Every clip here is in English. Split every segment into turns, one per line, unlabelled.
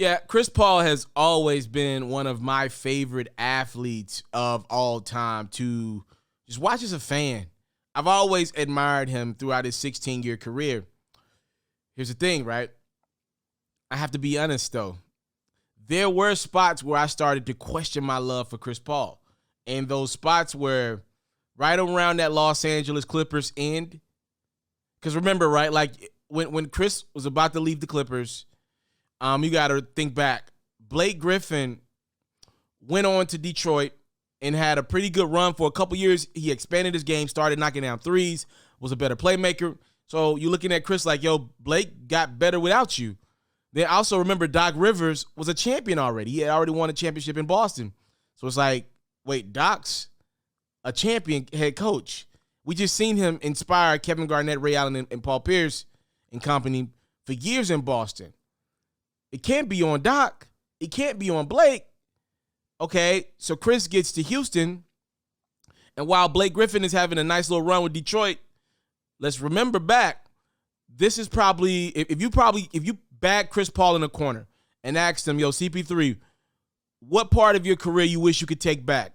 Yeah, Chris Paul has always been one of my favorite athletes of all time to just watch as a fan. I've always admired him throughout his 16-year career. Here's the thing, right? I have to be honest, though. There were spots where I started to question my love for Chris Paul. And those spots were right around that Los Angeles Clippers end. Because remember, right, like when Chris was about to leave the Clippers, you got to think back. Blake Griffin went on to Detroit and had a pretty good run for a couple years. He expanded his game, started knocking down threes, was a better playmaker. So you're looking at Chris like, yo, Blake got better without you. Then also remember Doc Rivers was a champion already. He had already won a championship in Boston. So it's like, wait, Doc's a champion head coach. We just seen him inspire Kevin Garnett, Ray Allen, and Paul Pierce and company for years in Boston. It can't be on Doc. It can't be on Blake. Okay, so Chris gets to Houston, and while Blake Griffin is having a nice little run with Detroit, let's remember back, this is probably, if you back Chris Paul in the corner and asked him, yo, CP3, what part of your career you wish you could take back?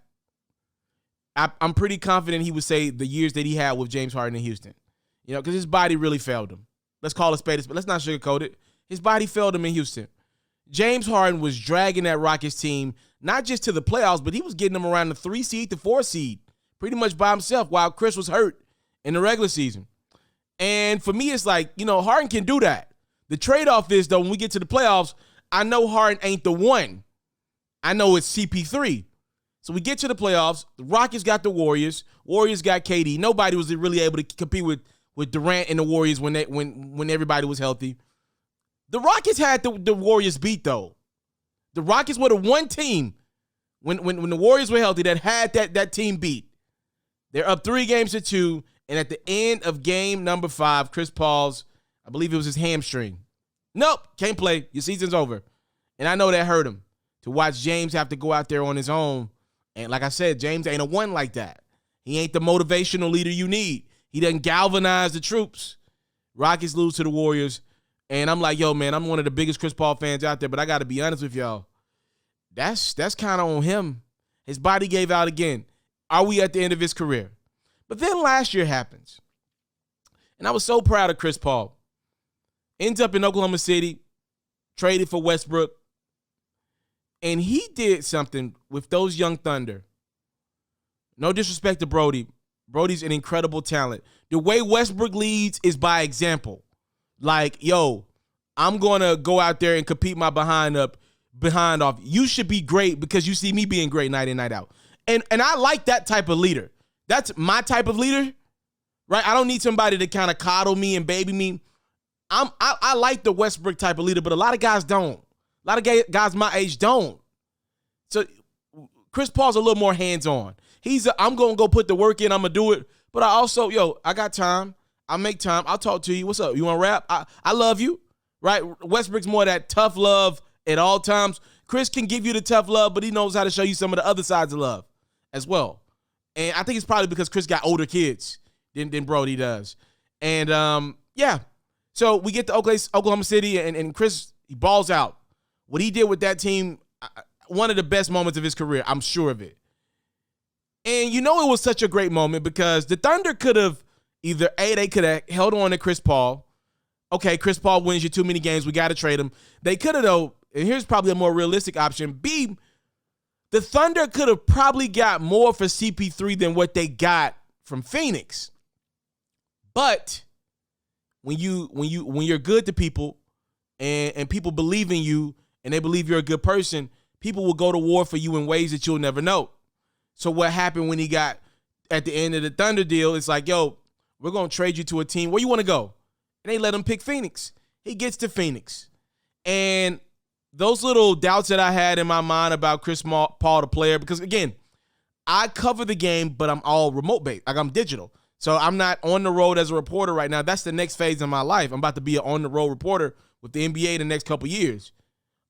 I'm pretty confident he would say the years that he had with James Harden in Houston. You know, because his body really failed him. Let's call it spade, but let's not sugarcoat it. His body failed him in Houston. James Harden was dragging that Rockets team, not just to the playoffs, but he was getting them around the 3 seed to 4 seed, pretty much by himself while Chris was hurt in the regular season. And for me, it's like, you know, Harden can do that. The trade-off is, though, when we get to the playoffs, I know Harden ain't the one. I know it's CP3. So we get to the playoffs. The Rockets got the Warriors. Warriors got KD. Nobody was really able to compete with Durant and the Warriors when everybody was healthy. The Rockets had the Warriors beat, though. The Rockets were the one team when the Warriors were healthy that had that team beat. They're up 3-2, and at the end of game number 5, Chris Paul's, I believe it was his hamstring. Nope, can't play. Your season's over. And I know that hurt him to watch James have to go out there on his own. And like I said, James ain't a one like that. He ain't the motivational leader you need. He doesn't galvanize the troops. Rockets lose to the Warriors. And I'm like, yo, man, I'm one of the biggest Chris Paul fans out there, but I got to be honest with y'all. That's kind of on him. His body gave out again. Are we at the end of his career? But then last year happens. And I was so proud of Chris Paul. Ends up in Oklahoma City, traded for Westbrook. And he did something with those young Thunder. No disrespect to Brody. Brody's an incredible talent. The way Westbrook leads is by example. Like, yo, I'm going to go out there and compete my behind off. You should be great because you see me being great night in, night out. And I like that type of leader. That's my type of leader, right? I don't need somebody to kind of coddle me and baby me. I like the Westbrook type of leader, but a lot of guys don't. A lot of guys my age don't. So Chris Paul's a little more hands-on. I'm going to go put the work in. I'm going to do it. But I also, I got time. I'll make time. I'll talk to you. What's up? You want to rap? I love you, right? Westbrook's more that tough love at all times. Chris can give you the tough love, but he knows how to show you some of the other sides of love as well. And I think it's probably because Chris got older kids than Brody does. And, so we get to Oklahoma City, and Chris, he balls out. What he did with that team, one of the best moments of his career, I'm sure of it. And it was such a great moment because the Thunder could have either, A, they could have held on to Chris Paul. Okay, Chris Paul wins you too many games. We got to trade him. They could have, though, and here's probably a more realistic option. B, the Thunder could have probably got more for CP3 than what they got from Phoenix. But when you're good to people and people believe in you and they believe you're a good person, people will go to war for you in ways that you'll never know. So what happened when he got at the end of the Thunder deal, it's like, yo, we're going to trade you to a team. Where you want to go? And they let him pick Phoenix. He gets to Phoenix. And those little doubts that I had in my mind about Chris Paul, the player, because, again, I cover the game, but I'm all remote-based. Like, I'm digital. So I'm not on the road as a reporter right now. That's the next phase in my life. I'm about to be an on-the-road reporter with the NBA the next couple years.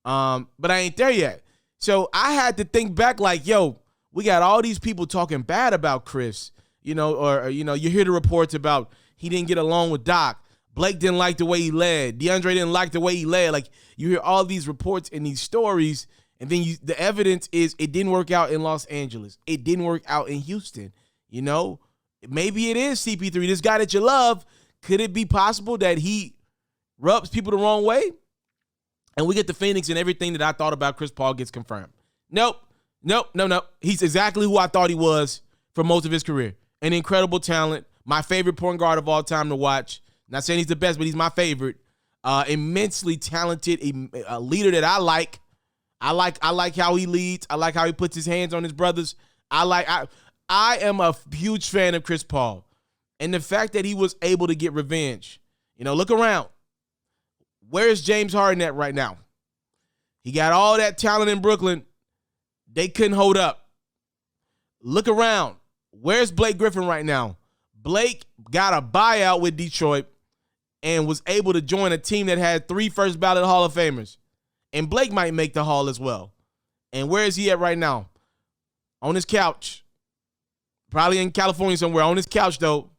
But I ain't there yet. So I had to think back like, yo, we got all these people talking bad about Chris, you hear the reports about he didn't get along with Doc. Blake didn't like the way he led. DeAndre didn't like the way he led. Like, you hear all these reports and these stories, and then the evidence is it didn't work out in Los Angeles. It didn't work out in Houston. You know, maybe it is CP3, this guy that you love. Could it be possible that he rubs people the wrong way? And we get to Phoenix and everything that I thought about Chris Paul gets confirmed. Nope. He's exactly who I thought he was for most of his career. An incredible talent. My favorite point guard of all time to watch. Not saying he's the best, but he's my favorite. Immensely talented, a leader that I like. I like how he leads. I like how he puts his hands on his brothers. I am a huge fan of Chris Paul. And the fact that he was able to get revenge. You know, look around. Where's James Harden at right now? He got all that talent in Brooklyn. They couldn't hold up. Look around. Where's Blake Griffin right now? Blake got a buyout with Detroit and was able to join a team that had 3 first ballot Hall of Famers. And Blake might make the Hall as well. And where is he at right now? On his couch. Probably in California somewhere. On his couch, though.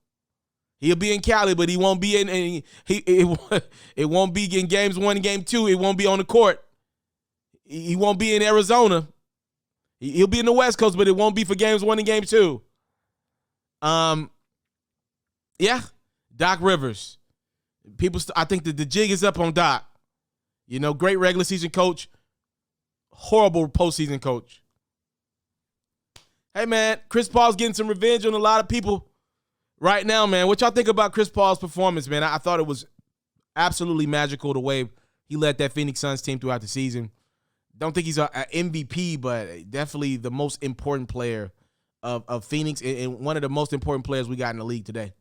He'll be in Cali, but he won't be in. It won't be in games 1 and game 2. It won't be on the court. He won't be in Arizona. He'll be in the West Coast, but it won't be for games 1 and game 2. Yeah, Doc Rivers. I think that the jig is up on Doc. You know, great regular season coach, horrible postseason coach. Hey, man, Chris Paul's getting some revenge on a lot of people right now, man. What y'all think about Chris Paul's performance, man? I thought it was absolutely magical the way he led that Phoenix Suns team throughout the season. Don't think he's an MVP, but definitely the most important player of Phoenix and one of the most important players we got in the league today.